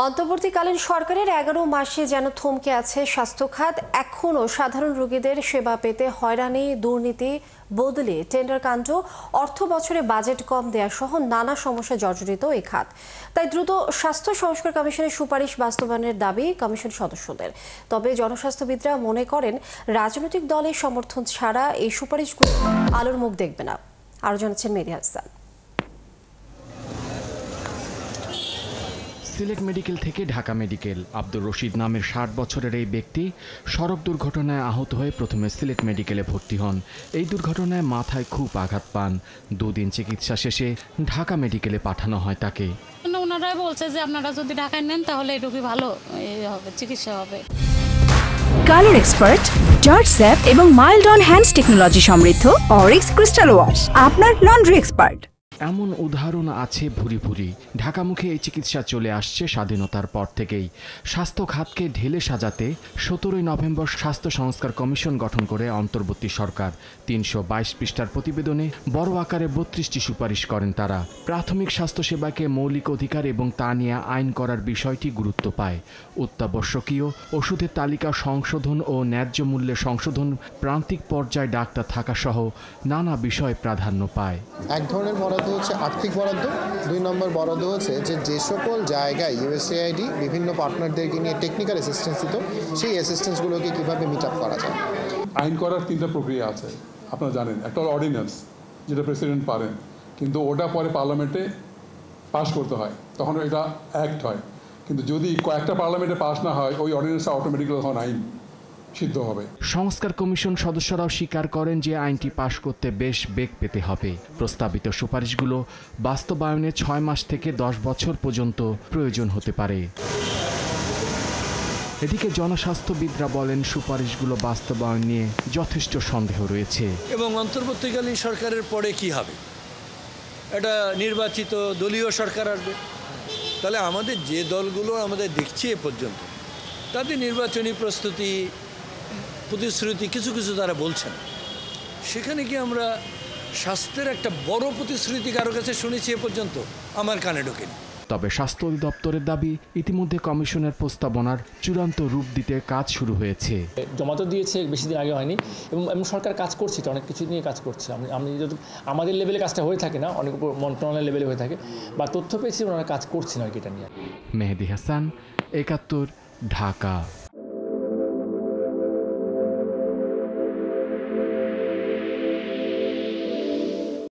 অন্তর্বর্তীকালীন সরকারের 11 মাসে যেন থমকে আছে স্বাস্থ্য খাত। এখনও সাধারণ রোগীদের সেবা পেতে হয়রানি, দুর্নীতি, বদলি, টেন্ডার কাণ্ড, অর্থ বছরে বাজেট কম দেয়া সহ নানা সমস্যা জর্জরিত এই খাত। তাই দ্রুত স্বাস্থ্য সংস্কার কমিশনের সুপারিশ বাস্তবায়নের দাবি কমিশন সদস্যদের। তবে জনস্বাস্থ্যবিদরা মনে করেন রাজনৈতিক দলের সমর্থন ছাড়া এই সুপারিশগুলো আলোর মুখ দেখবে না। আরও জানাচ্ছেন মেহেদী হাসান। সিলেট মেডিকেল থেকে ঢাকা মেডিকেল। আব্দুর রশিদ নামের 60 বছরের এই ব্যক্তি সড়ক দুর্ঘটনায় আহত হয়ে প্রথমে সিলেট মেডিকেলে ভর্তি হন। এই দুর্ঘটনায় মাথায় খুব আঘাত পান। 2 দিন চিকিৎসা শেষে ঢাকা মেডিকেলে পাঠানো হয় তাকে। ওনারাই বলছে যে আপনারা যদি ঢাকায় নেন তাহলে এই রোগী ভালো হবে, চিকিৎসা হবে। কালার এক্সপার্ট, জর্জ স্যাপ এবং মাইল্ড অন হ্যান্ডস টেকনোলজি সমৃদ্ধ অরিক্স ক্রিস্টাল ওয়াশ আপনার লন্ড্রি এক্সপার্ট। এমন উদাহরণ আছে ভুরি ভুরি। ঢাকামুখে এই চিকিৎসা চলে আসছে স্বাধীনতার পর থেকেই। স্বাস্থ্য খাতকে ঢেলে সাজাতে 17 নভেম্বর স্বাস্থ্য সংস্কার কমিশন গঠন করে অন্তর্বর্তী সরকার। 322 পৃষ্ঠার প্রতিবেদনে বড় আকারে 32টি সুপারিশ করেন তারা। প্রাথমিক স্বাস্থ্যসেবাকে মৌলিক অধিকার এবং তা নিয়ে আইন করার বিষয়টি গুরুত্ব পায়। অত্যাবশ্যকীয় ওষুধের তালিকা সংশোধন ও ন্যায্য মূল্যে সংশোধন, প্রান্তিক পর্যায়ে ডাক্তার থাকা সহ নানা বিষয় প্রাধান্য পায়। এক ধরনের বরাদ্দ হচ্ছে আর্থিক বরাদ্দ, 2 নম্বর বরাদ্দ হচ্ছে যে সকল জায়গায় ইউএসএআইডি বিভিন্ন পার্টনারদেরকে নিয়ে টেকনিক্যাল অ্যাসিস্ট্যান্স দিত, সেই অ্যাসিস্ট্যান্সগুলোকে কীভাবে মিট আপ করা যায়। আইন করার 3টা প্রক্রিয়া আছে, আপনারা জানেন। একটা অর্ডিন্যান্স, যেটা প্রেসিডেন্ট পারেন, কিন্তু ওটা পরে পার্লামেন্টে পাস করতে হয়, তখন এটা অ্যাক্ট হয়। কিন্তু যদি কয়েকটা পার্লামেন্টে পাস না হয়, ওই অর্ডিন্যান্সটা অটোমেটিক্যালি তখন আইন সিদ্ধ হবে। সংস্কার কমিশন সদস্যরাও স্বীকার করেন যে আইনটি পাশ করতে বেশ বেগ পেতে হবে। প্রস্তাবিত সুপারিশগুলো বাস্তবায়নে 6 মাস থেকে 10 বছর পর্যন্ত প্রয়োজন হতে পারে। এদিকে জনস্বাস্থ্যবিদরা বলেন সুপারিশগুলো বাস্তবায়ন নিয়ে যথেষ্ট সন্দেহ রয়েছে। এবং অন্তর্বর্তীকালীন সরকারের পরে কি হবে? এটা নির্বাচিত দলীয় সরকার আসবে, তাহলে আমাদের যে দলগুলো আমাদের দেখছি এ পর্যন্ত, তাদের নির্বাচনী প্রতিশ্রুতি কিছু কিছু তারা বলছেন, সেখানে কি আমরা স্বাস্থ্যের একটা বড় প্রতিশ্রুতি কারো কাছে শুনেছি এ পর্যন্ত? আমার কানে ঢোকেনি। তবে স্বাস্থ্য অধিদপ্তরের দাবি, ইতিমধ্যে কমিশনের প্রস্তাবনার চূড়ান্ত রূপ দিতে কাজ শুরু হয়েছে। জমা তো দিয়েছে, বেশি দিন আগে হয়নি, এবং সরকার কাজ করছে, অনেক কিছু নিয়ে কাজ করছে। আমি যদি আমাদের লেভেলে কাজটা হয়ে থাকে না, অনেক মন্ত্রণালয় লেভেলে হয়ে থাকে, বা তথ্য পেয়েছি ওনারা কাজ করছেন আর কি এটা নিয়ে। মেহেদী হাসান, 71, ঢাকা।